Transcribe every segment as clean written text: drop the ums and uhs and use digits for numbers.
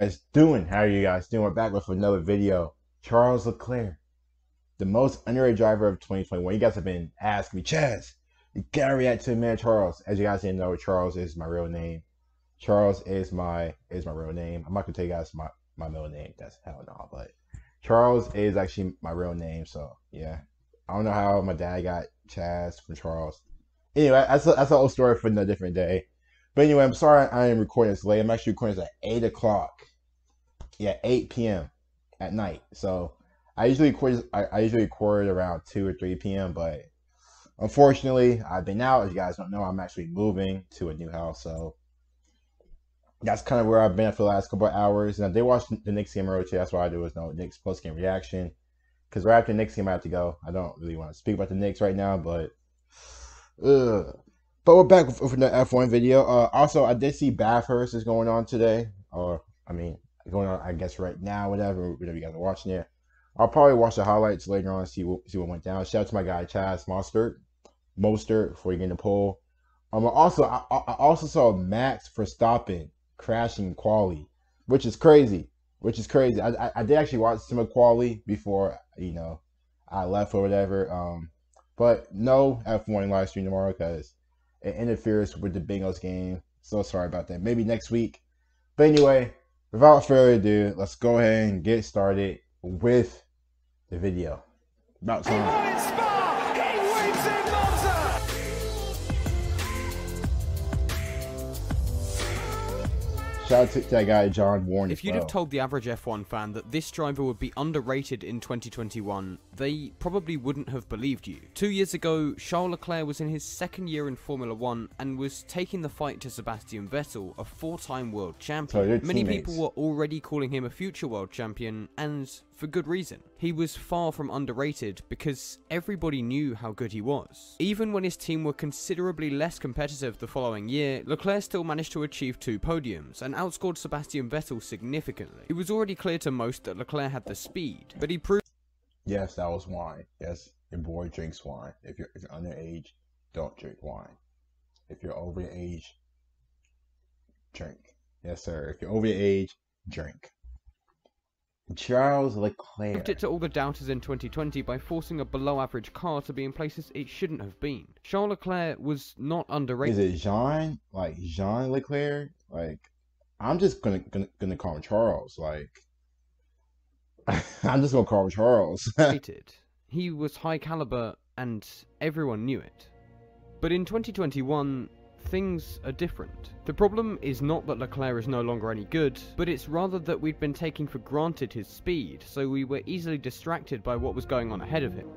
Guys doing? How are you guys doing? We're back with another video. Charles Leclerc, the most underrated driver of 2021. You guys have been asking me, Chaz, you gotta react to man Charles. As you guys didn't know, Charles is my real name. Charles is my real name. I'm not gonna tell you guys my middle name. That's hell no. But Charles is actually my real name. So yeah, I don't know how my dad got Chaz from Charles. Anyway, that's an old story for a different day. But anyway, I'm sorry I am recording this late. I'm actually recording this at 8 o'clock. Yeah, 8 p.m. at night. So I usually record around 2 or 3 p.m. But unfortunately, I've been out. As you guys don't know, I'm actually moving to a new house. So that's kind of where I've been for the last couple of hours. And I did watch the Knicks game earlier. That's what I do is no Knicks post game reaction. Because right after the Knicks game, I have to go. I don't really want to speak about the Knicks right now, but but we're back with the F1 video. Also, I did see Bathurst is going on today, or I mean, going on I guess right now, whatever you guys are watching it. I'll probably watch the highlights later on, see what went down. Shout out to my guy Chaz Mostert before you get in the poll. I also saw Max Verstappen crashing quali, which is crazy. I did actually watch some of quali before I left or whatever. But no F1 live stream tomorrow because it interferes with the Bengals game. So sorry about that. Maybe next week. But anyway, without further ado, let's go ahead and get started with the video. About time. He won in Spa! He wins in Monza! Shout out to that guy, John Warren. If you'd have told the average F1 fan that this driver would be underrated in 2021, they probably wouldn't have believed you. 2 years ago, Charles Leclerc was in his second year in Formula 1 and was taking the fight to Sebastian Vettel, a four-time world champion. Many people were already calling him a future world champion, and for good reason. He was far from underrated because everybody knew how good he was. Even when his team were considerably less competitive the following year, Leclerc still managed to achieve 2 podiums and outscored Sebastian Vettel significantly. It was already clear to most that Leclerc had the speed, but he proved— Yes, that was wine. Yes, your boy drinks wine. If you're underage, don't drink wine. If you're over the age, drink. Yes, sir. If you're over the age, drink. Charles Leclerc proved it to all the doubters in 2020 by forcing a below-average car to be in places it shouldn't have been. Charles Leclerc was not underrated. Is it Jean? Like Jean Leclerc? Like, I'm just gonna call him Charles. Like, I'm just gonna call him Charles. He was high caliber and everyone knew it. But in 2021, things are different. The problem is not that Leclerc is no longer any good, but it's rather that we'd been taking for granted his speed, so we were easily distracted by what was going on ahead of him.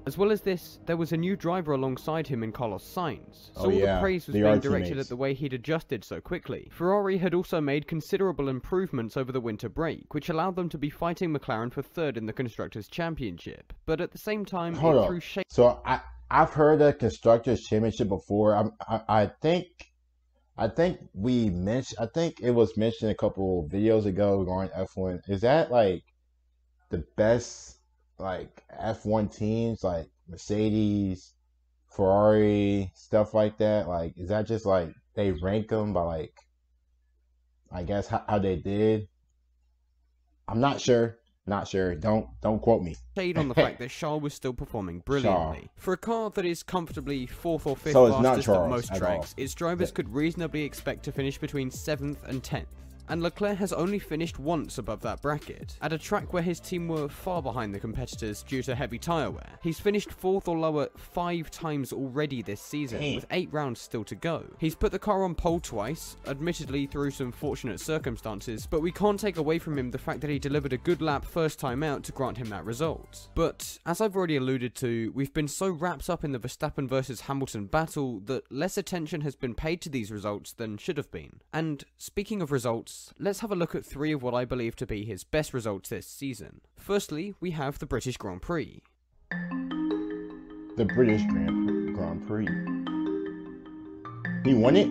As well as this, there was a new driver alongside him in Carlos Sainz, so all the praise was being directed at the way he'd adjusted so quickly. Ferrari had also made considerable improvements over the winter break, which allowed them to be fighting McLaren for third in the Constructors' Championship, but at the same time, it threw shade. So I've heard the Constructors' Championship before. I think we mentioned. I think it was mentioned a couple videos ago regarding F1. Is that like the best like F1 teams, like Mercedes, Ferrari, stuff like that? Like, is that just like they rank them by like, I guess how they did? I'm not sure. Not sure. Don't quote me. Shade on the fact that Charles was still performing brilliantly. For a car that is comfortably 4th or 5th fastest at most tracks, its drivers could reasonably expect to finish between 7th and 10th. And Leclerc has only finished once above that bracket, at a track where his team were far behind the competitors due to heavy tyre wear. He's finished 4th or lower 5 times already this season, with 8 rounds still to go. He's put the car on pole twice, admittedly through some fortunate circumstances, but we can't take away from him the fact that he delivered a good lap first time out to grant him that result. But, as I've already alluded to, we've been so wrapped up in the Verstappen versus Hamilton battle that less attention has been paid to these results than should have been. And, speaking of results, let's have a look at 3 of what I believe to be his best results this season. Firstly, we have the British Grand Prix. The British Grand Prix. He won it?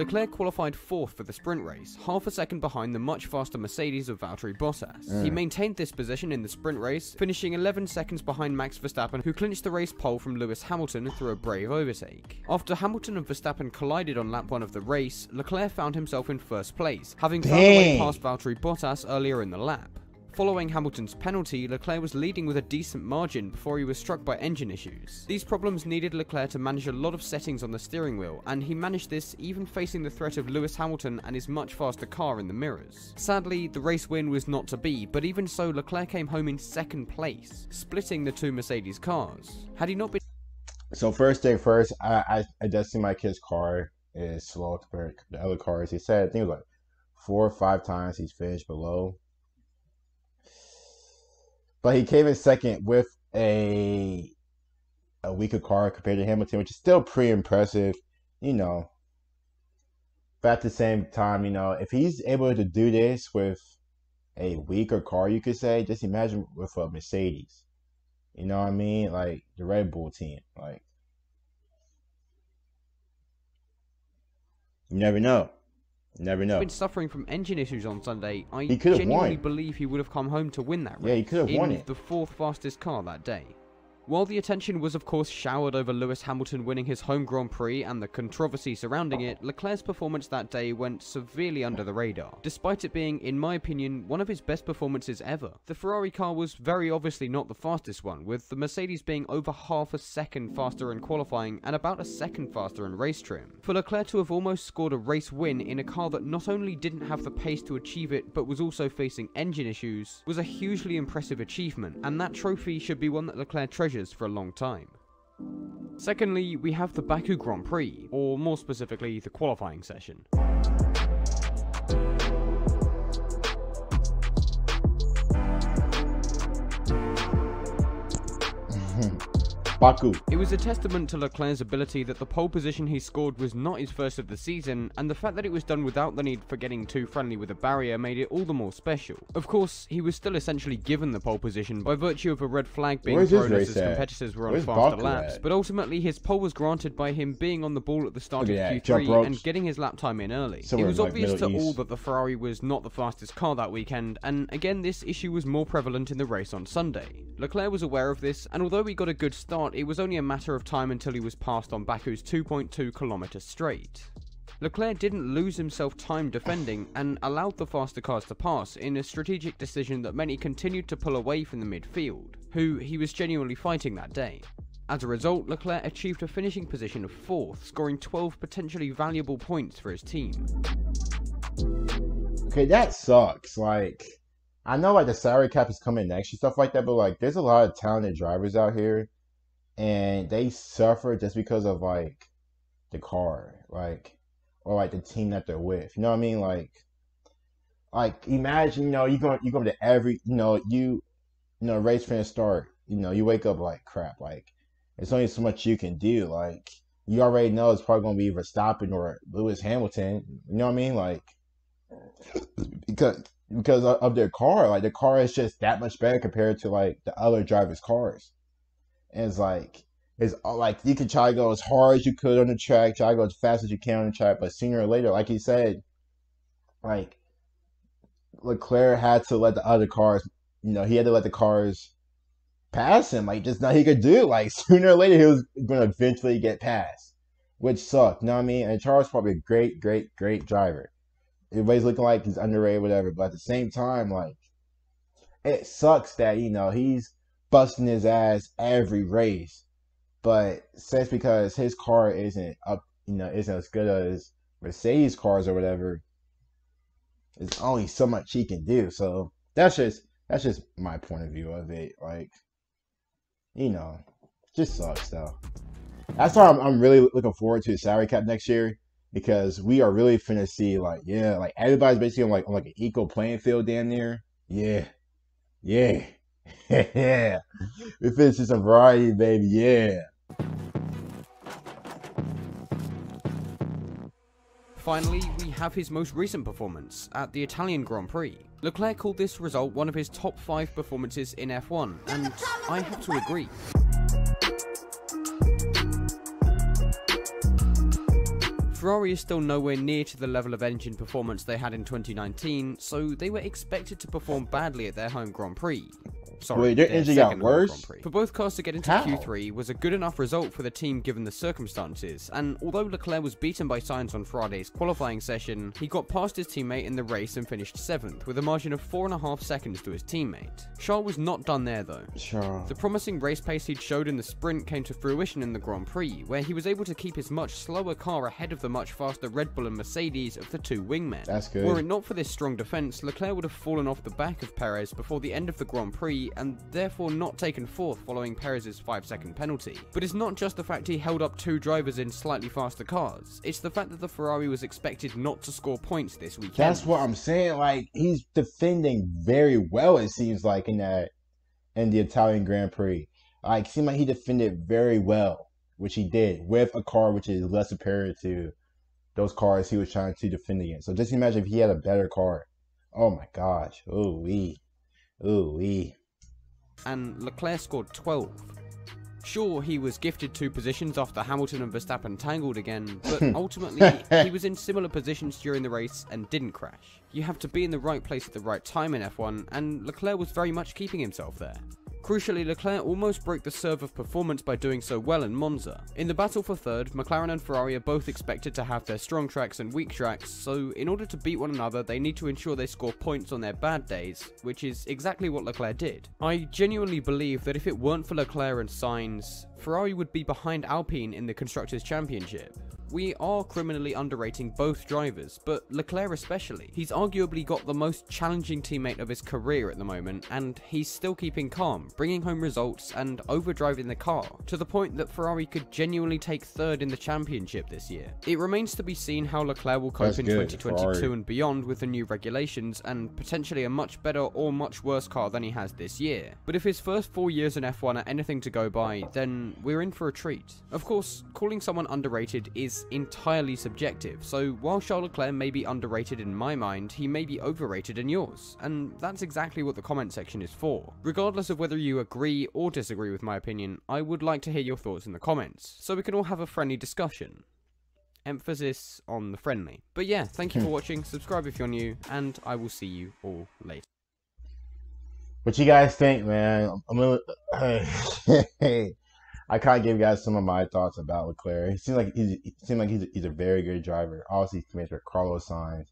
Leclerc qualified 4th for the sprint race, half a second behind the much faster Mercedes of Valtteri Bottas. He maintained this position in the sprint race, finishing 11 seconds behind Max Verstappen, who clinched the race pole from Lewis Hamilton through a brave overtake. After Hamilton and Verstappen collided on lap 1 of the race, Leclerc found himself in first place, having found a way past Valtteri Bottas earlier in the lap. Following Hamilton's penalty, Leclerc was leading with a decent margin before he was struck by engine issues. These problems needed Leclerc to manage a lot of settings on the steering wheel, and he managed this even facing the threat of Lewis Hamilton and his much faster car in the mirrors. Sadly, the race win was not to be, but even so, Leclerc came home in 2nd place, splitting the 2 Mercedes cars. Had he not been... So first thing first, I just see my kid's car is slow compared to the other cars. He said, I think it was like 4 or 5 times he's finished below. But he came in 2nd with a weaker car compared to Hamilton, which is still pretty impressive, you know. But at the same time, you know, if he's able to do this with a weaker car, you could say, just imagine with a Mercedes. You know what I mean? Like the Red Bull team. Like, you never know. Never know. Been suffering from engine issues on Sunday. I genuinely believe he would have come home to win that race. Yeah, he could have won it. The 4th fastest car that day. While the attention was of course showered over Lewis Hamilton winning his home Grand Prix and the controversy surrounding it, Leclerc's performance that day went severely under the radar, despite it being, in my opinion, one of his best performances ever. The Ferrari car was very obviously not the fastest one, with the Mercedes being over half a second faster in qualifying and about a second faster in race trim. For Leclerc to have almost scored a race win in a car that not only didn't have the pace to achieve it, but was also facing engine issues, was a hugely impressive achievement, and that trophy should be one that Leclerc treasures for a long time. Secondly, we have the Baku Grand Prix, or more specifically, the qualifying session. Baku. It was a testament to Leclerc's ability that the pole position he scored was not his first of the season, and the fact that it was done without the need for getting too friendly with a barrier made it all the more special. Of course, he was still essentially given the pole position by virtue of a red flag being thrown as his competitors were on faster laps, but ultimately his pole was granted by him being on the ball at the start of Q3 and getting his lap time in early. It was obvious to all that the Ferrari was not the fastest car that weekend, and again this issue was more prevalent in the race on Sunday. Leclerc was aware of this, and although he got a good start, it was only a matter of time until he was passed on Baku's 2.2 km straight. Leclerc didn't lose himself time defending and allowed the faster cars to pass in a strategic decision that meant he continued to pull away from the midfield, who he was genuinely fighting that day. As a result, Leclerc achieved a finishing position of 4th, scoring 12 potentially valuable points for his team. Okay, that sucks. Like, I know like the salary cap is coming next and stuff like that, but like there's a lot of talented drivers out here and they suffer just because of like the car, like, or like the team that they're with. You know what I mean? Like imagine, you know, you go to every, race from the start, you wake up like crap. Like, there's only so much you can do. Like, you already know it's probably gonna be Verstappen or Lewis Hamilton. You know what I mean? Like, because of their car, like the car is just that much better compared to like the other drivers' cars. And it's like you can try to go as hard as you could on the track, try to go as fast as you can on the track, but sooner or later, like he said, like Leclerc had to let the other cars, he had to let the cars pass him. Like, just nothing he could do. Like, sooner or later, he was going to eventually get past, which sucked. You know what I mean? And Charles is probably a great, great, great driver. Everybody's looking like he's underrated, whatever. But at the same time, like, it sucks that, he's busting his ass every race. But just because his car isn't up, isn't as good as Mercedes cars or whatever, there's only so much he can do. So that's just my point of view of it. Like, it just sucks though. That's why I'm really looking forward to the salary cap next year, because we are really finna see like everybody's basically on like an equal playing field down there. Yeah. Yeah. We finna see some variety, baby. Yeah. Finally, we have his most recent performance at the Italian Grand Prix. Leclerc called this result one of his top 5 performances in F1, and I have to agree. Ferrari is still nowhere near to the level of engine performance they had in 2019, so they were expected to perform badly at their home Grand Prix. Sorry, wait, their engine got worse? For both cars to get into Q3 was a good enough result for the team given the circumstances, and although Leclerc was beaten by Sainz on Friday's qualifying session, he got past his teammate in the race and finished 7th with a margin of 4.5 seconds to his teammate. Charles was not done there though. The promising race pace he'd showed in the sprint came to fruition in the Grand Prix, where he was able to keep his much slower car ahead of the much faster Red Bull and Mercedes of the two wingmen. That's good. Were it not for this strong defense, Leclerc would have fallen off the back of Perez before the end of the Grand Prix and therefore not taken 4th following Perez's 5-second penalty. But it's not just the fact he held up two drivers in slightly faster cars, it's the fact that the Ferrari was expected not to score points this weekend. That's what I'm saying, like, he's defending very well, it seems like, in the Italian Grand Prix. Like, it seemed like he defended very well, which he did, with a car which is less superior to those cars he was trying to defend against. So just imagine if he had a better car. Oh my gosh. Ooh-wee. Ooh-wee. And Leclerc scored 12. Sure, he was gifted 2 positions after Hamilton and Verstappen tangled again, but ultimately, he was in similar positions during the race and didn't crash. You have to be in the right place at the right time in F1, and Leclerc was very much keeping himself there. Crucially, Leclerc almost broke the serve of performance by doing so well in Monza. In the battle for 3rd, McLaren and Ferrari are both expected to have their strong tracks and weak tracks, so in order to beat one another, they need to ensure they score points on their bad days, which is exactly what Leclerc did. I genuinely believe that if it weren't for Leclerc and Sainz, Ferrari would be behind Alpine in the Constructors' Championship. We are criminally underrating both drivers, but Leclerc especially. He's arguably got the most challenging teammate of his career at the moment, and he's still keeping calm, bringing home results and overdriving the car, to the point that Ferrari could genuinely take 3rd in the championship this year. It remains to be seen how Leclerc will cope in 2022 and beyond with the new regulations, and potentially a much better or much worse car than he has this year. But if his first 4 years in F1 are anything to go by, then we're in for a treat. Of course, calling someone underrated is entirely subjective, so while Charles Leclerc may be underrated in my mind, he may be overrated in yours, and that's exactly what the comment section is for. Regardless of whether you agree or disagree with my opinion, I would like to hear your thoughts in the comments, so we can all have a friendly discussion. Emphasis on the friendly. But yeah, thank you for watching, subscribe if you're new, and I will see you all later. What you guys think, man? I kind of give you guys some of my thoughts about Leclerc. It seems like he's a very good driver. Obviously, he's made with Carlos Sainz.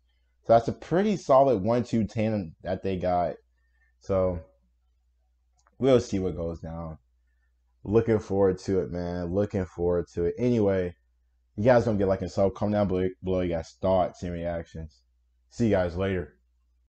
So that's a pretty solid 1-2 tandem that they got. So we'll see what goes down. Looking forward to it, man. Looking forward to it. Anyway, you guys don't get like and sub. Comment down below you guys' thoughts and reactions. See you guys later.